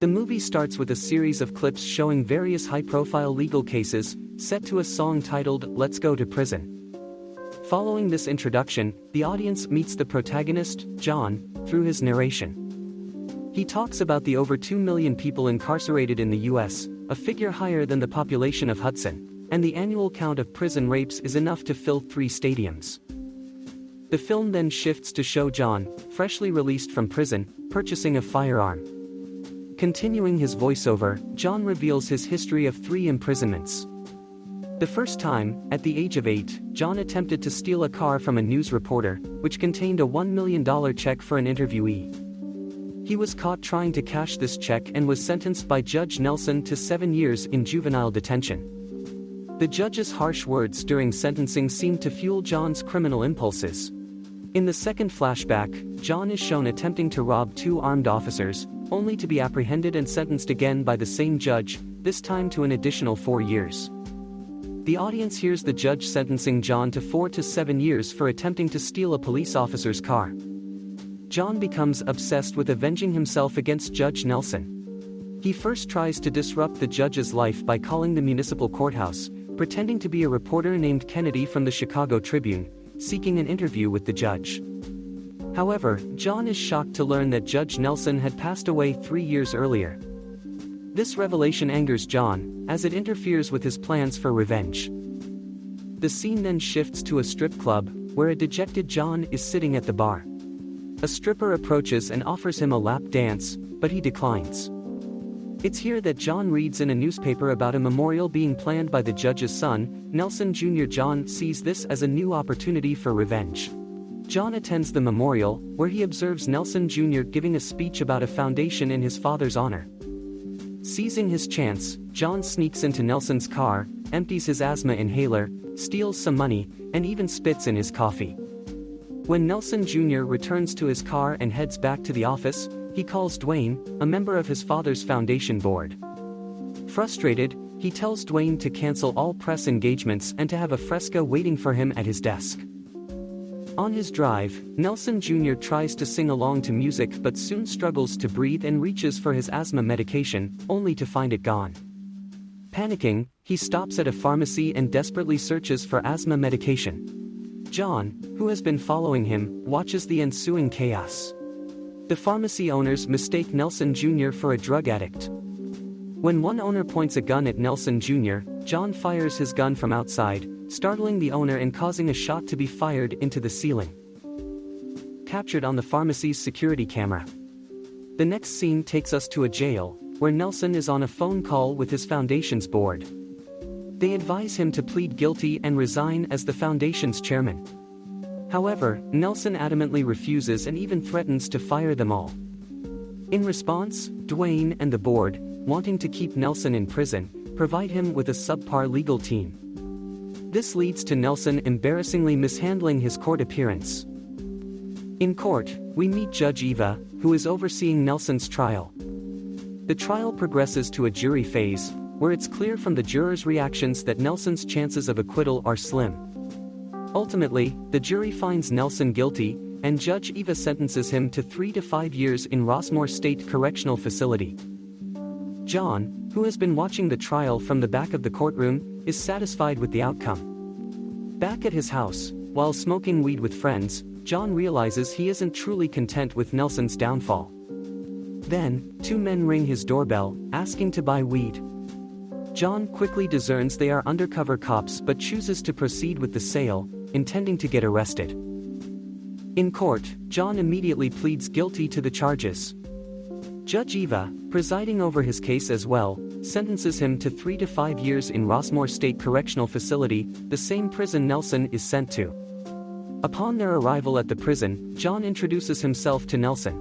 The movie starts with a series of clips showing various high-profile legal cases, set to a song titled "Let's Go to Prison." Following this introduction, the audience meets the protagonist, John, through his narration. He talks about the over 2 million people incarcerated in the US, a figure higher than the population of Hudson, and the annual count of prison rapes is enough to fill 3 stadiums. The film then shifts to show John, freshly released from prison, purchasing a firearm. Continuing his voiceover, John reveals his history of 3 imprisonments. The first time, at the age of 8, John attempted to steal a car from a news reporter, which contained a $1 million check for an interviewee. He was caught trying to cash this check and was sentenced by Judge Nelson to 7 years in juvenile detention. The judge's harsh words during sentencing seemed to fuel John's criminal impulses. In the second flashback, John is shown attempting to rob 2 armed officers, only to be apprehended and sentenced again by the same judge, this time to an additional 4 years. The audience hears the judge sentencing John to 4 to 7 years for attempting to steal a police officer's car. John becomes obsessed with avenging himself against Judge Nelson. He first tries to disrupt the judge's life by calling the municipal courthouse, pretending to be a reporter named Kennedy from the Chicago Tribune, seeking an interview with the judge. However, John is shocked to learn that Judge Nelson had passed away 3 years earlier. This revelation angers John, as it interferes with his plans for revenge. The scene then shifts to a strip club, where a dejected John is sitting at the bar. A stripper approaches and offers him a lap dance, but he declines. It's here that John reads in a newspaper about a memorial being planned by the judge's son, Nelson Jr. John sees this as a new opportunity for revenge. John attends the memorial, where he observes Nelson Jr. giving a speech about a foundation in his father's honor. Seizing his chance, John sneaks into Nelson's car, empties his asthma inhaler, steals some money, and even spits in his coffee. When Nelson Jr. returns to his car and heads back to the office, he calls Dwayne, a member of his father's foundation board. Frustrated, he tells Dwayne to cancel all press engagements and to have a fresco waiting for him at his desk. On his drive, Nelson Jr. tries to sing along to music but soon struggles to breathe and reaches for his asthma medication, only to find it gone. Panicking, he stops at a pharmacy and desperately searches for asthma medication. John, who has been following him, watches the ensuing chaos. The pharmacy owners mistake Nelson Jr. for a drug addict. When one owner points a gun at Nelson Jr., John fires his gun from outside, startling the owner and causing a shot to be fired into the ceiling. Captured on the pharmacy's security camera. The next scene takes us to a jail, where Nelson is on a phone call with his foundation's board. They advise him to plead guilty and resign as the foundation's chairman. However, Nelson adamantly refuses and even threatens to fire them all. In response, Dwayne and the board, wanting to keep Nelson in prison, provide him with a subpar legal team. This leads to Nelson embarrassingly mishandling his court appearance. In court, we meet Judge Eva, who is overseeing Nelson's trial. The trial progresses to a jury phase, where it's clear from the jurors' reactions that Nelson's chances of acquittal are slim. Ultimately, the jury finds Nelson guilty, and Judge Eva sentences him to 3 to 5 years in Rossmore State Correctional Facility. John, who has been watching the trial from the back of the courtroom, is satisfied with the outcome. Back at his house, while smoking weed with friends, John realizes he isn't truly content with Nelson's downfall. Then, 2 men ring his doorbell, asking to buy weed. John quickly discerns they are undercover cops but chooses to proceed with the sale, intending to get arrested. In court, John immediately pleads guilty to the charges. Judge Eva, presiding over his case as well, sentences him to 3 to 5 years in Rossmore State Correctional Facility, the same prison Nelson is sent to. Upon their arrival at the prison, John introduces himself to Nelson.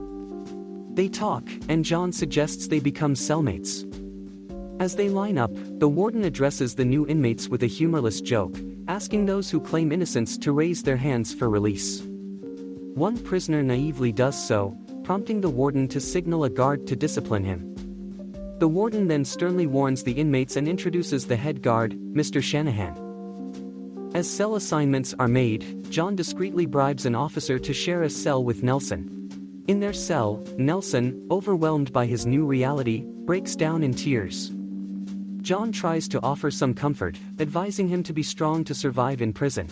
They talk, and John suggests they become cellmates. As they line up, the warden addresses the new inmates with a humorless joke, asking those who claim innocence to raise their hands for release. One prisoner naively does so, prompting the warden to signal a guard to discipline him. The warden then sternly warns the inmates and introduces the head guard, Mr. Shanahan. As cell assignments are made, John discreetly bribes an officer to share a cell with Nelson. In their cell, Nelson, overwhelmed by his new reality, breaks down in tears. John tries to offer some comfort, advising him to be strong to survive in prison.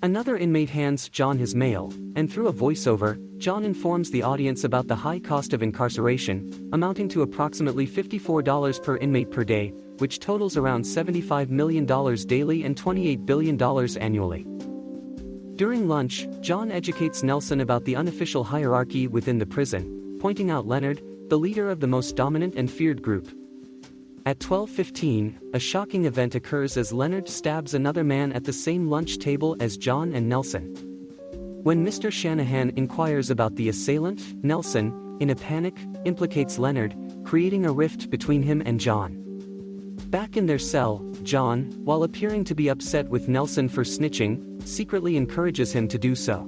Another inmate hands John his mail, and through a voiceover, John informs the audience about the high cost of incarceration, amounting to approximately $54 per inmate per day, which totals around $75 million daily and $28 billion annually. During lunch, John educates Nelson about the unofficial hierarchy within the prison, pointing out Leonard, the leader of the most dominant and feared group. At 12:15, a shocking event occurs as Leonard stabs another man at the same lunch table as John and Nelson. When Mr. Shanahan inquires about the assailant, Nelson, in a panic, implicates Leonard, creating a rift between him and John. Back in their cell, John, while appearing to be upset with Nelson for snitching, secretly encourages him to do so.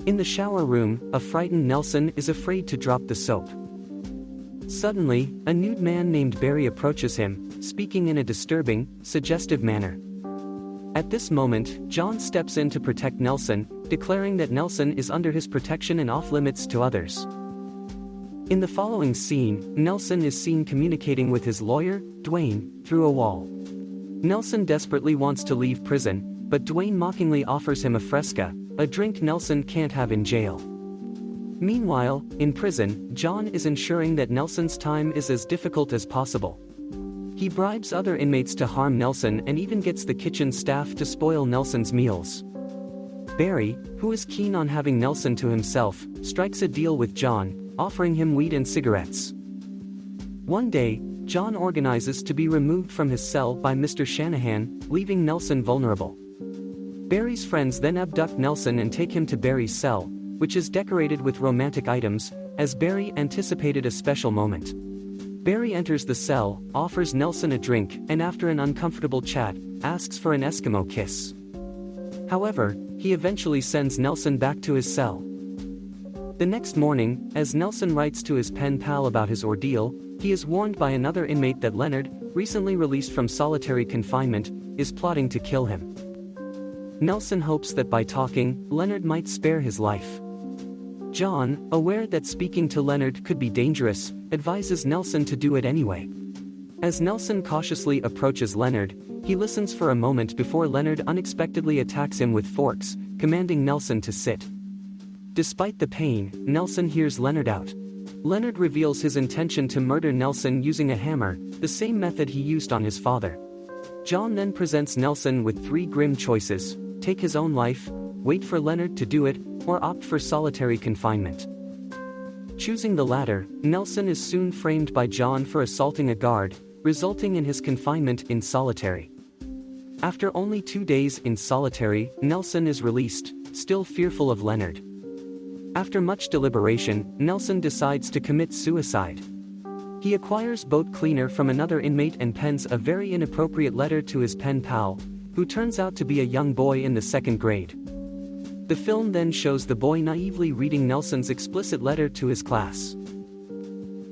In the shower room, a frightened Nelson is afraid to drop the soap. Suddenly, a nude man named Barry approaches him, speaking in a disturbing, suggestive manner. At this moment, John steps in to protect Nelson, declaring that Nelson is under his protection and off-limits to others. In the following scene, Nelson is seen communicating with his lawyer, Dwayne, through a wall. Nelson desperately wants to leave prison, but Dwayne mockingly offers him a Fresca, a drink Nelson can't have in jail. Meanwhile, in prison, John is ensuring that Nelson's time is as difficult as possible. He bribes other inmates to harm Nelson and even gets the kitchen staff to spoil Nelson's meals. Barry, who is keen on having Nelson to himself, strikes a deal with John, offering him weed and cigarettes. One day, John organizes to be removed from his cell by Mr. Shanahan, leaving Nelson vulnerable. Barry's friends then abduct Nelson and take him to Barry's cell, which is decorated with romantic items, as Barry anticipated a special moment. Barry enters the cell, offers Nelson a drink, and after an uncomfortable chat, asks for an Eskimo kiss. However, he eventually sends Nelson back to his cell. The next morning, as Nelson writes to his pen pal about his ordeal, he is warned by another inmate that Leonard, recently released from solitary confinement, is plotting to kill him. Nelson hopes that by talking, Leonard might spare his life. John, aware that speaking to Leonard could be dangerous, advises Nelson to do it anyway. As Nelson cautiously approaches Leonard, he listens for a moment before Leonard unexpectedly attacks him with forks, commanding Nelson to sit. Despite the pain, Nelson hears Leonard out. Leonard reveals his intention to murder Nelson using a hammer, the same method he used on his father. John then presents Nelson with three grim choices: take his own life, wait for Leonard to do it, or opt for solitary confinement. Choosing the latter, Nelson is soon framed by John for assaulting a guard, resulting in his confinement in solitary. After only 2 days in solitary, Nelson is released, still fearful of Leonard. After much deliberation, Nelson decides to commit suicide. He acquires boat cleaner from another inmate and pens a very inappropriate letter to his pen pal, who turns out to be a young boy in the 2nd grade. The film then shows the boy naively reading Nelson's explicit letter to his class.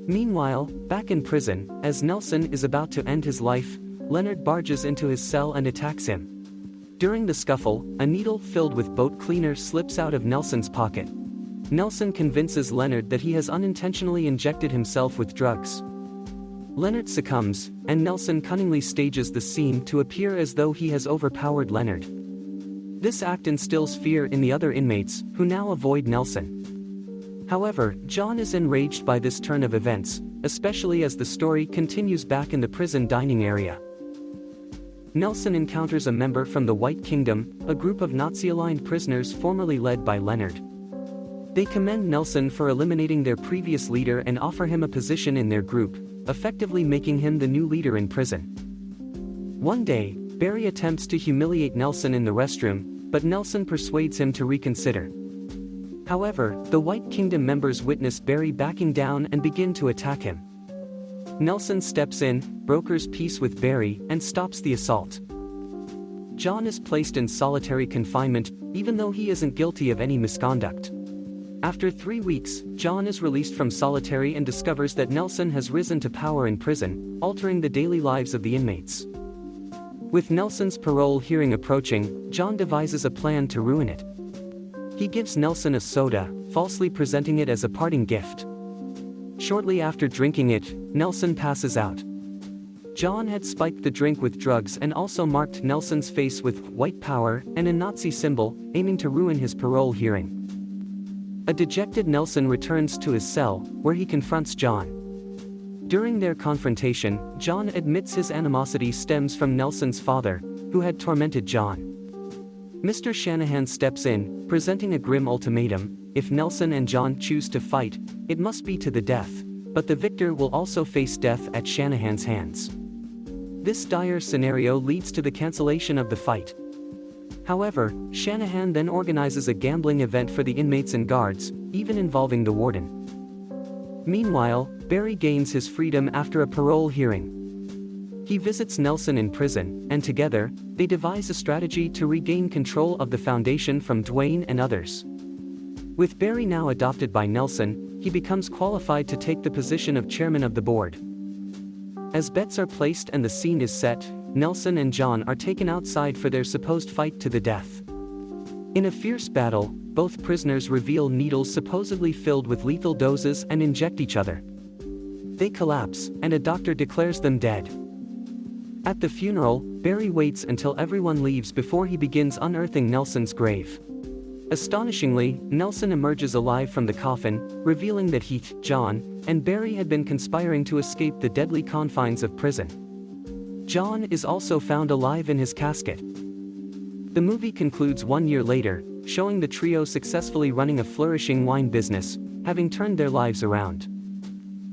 Meanwhile, back in prison, as Nelson is about to end his life, Leonard barges into his cell and attacks him. During the scuffle, a needle filled with boat cleaner slips out of Nelson's pocket. Nelson convinces Leonard that he has unintentionally injected himself with drugs. Leonard succumbs, and Nelson cunningly stages the scene to appear as though he has overpowered Leonard. This act instills fear in the other inmates, who now avoid Nelson. However, John is enraged by this turn of events, especially as the story continues back in the prison dining area. Nelson encounters a member from the White Kingdom, a group of Nazi-aligned prisoners formerly led by Leonard. They commend Nelson for eliminating their previous leader and offer him a position in their group, effectively making him the new leader in prison. One day, Barry attempts to humiliate Nelson in the restroom, but Nelson persuades him to reconsider. However, the White Kingdom members witness Barry backing down and begin to attack him. Nelson steps in, brokers peace with Barry, and stops the assault. John is placed in solitary confinement, even though he isn't guilty of any misconduct. After 3 weeks, John is released from solitary and discovers that Nelson has risen to power in prison, altering the daily lives of the inmates. With Nelson's parole hearing approaching, John devises a plan to ruin it. He gives Nelson a soda, falsely presenting it as a parting gift. Shortly after drinking it, Nelson passes out. John had spiked the drink with drugs and also marked Nelson's face with white power and a Nazi symbol, aiming to ruin his parole hearing. A dejected Nelson returns to his cell, where he confronts John. During their confrontation, John admits his animosity stems from Nelson's father, who had tormented John. Mr. Shanahan steps in, presenting a grim ultimatum: if Nelson and John choose to fight, it must be to the death, but the victor will also face death at Shanahan's hands. This dire scenario leads to the cancellation of the fight. However, Shanahan then organizes a gambling event for the inmates and guards, even involving the warden. Meanwhile, Barry gains his freedom after a parole hearing. He visits Nelson in prison, and together, they devise a strategy to regain control of the foundation from Dwayne and others. With Barry now adopted by Nelson, he becomes qualified to take the position of chairman of the board. As bets are placed and the scene is set, Nelson and John are taken outside for their supposed fight to the death. In a fierce battle, both prisoners reveal needles supposedly filled with lethal doses and inject each other. They collapse, and a doctor declares them dead. At the funeral, Barry waits until everyone leaves before he begins unearthing Nelson's grave. Astonishingly, Nelson emerges alive from the coffin, revealing that he, John, and Barry had been conspiring to escape the deadly confines of prison. John is also found alive in his casket. The movie concludes 1 year later, showing the trio successfully running a flourishing wine business, having turned their lives around.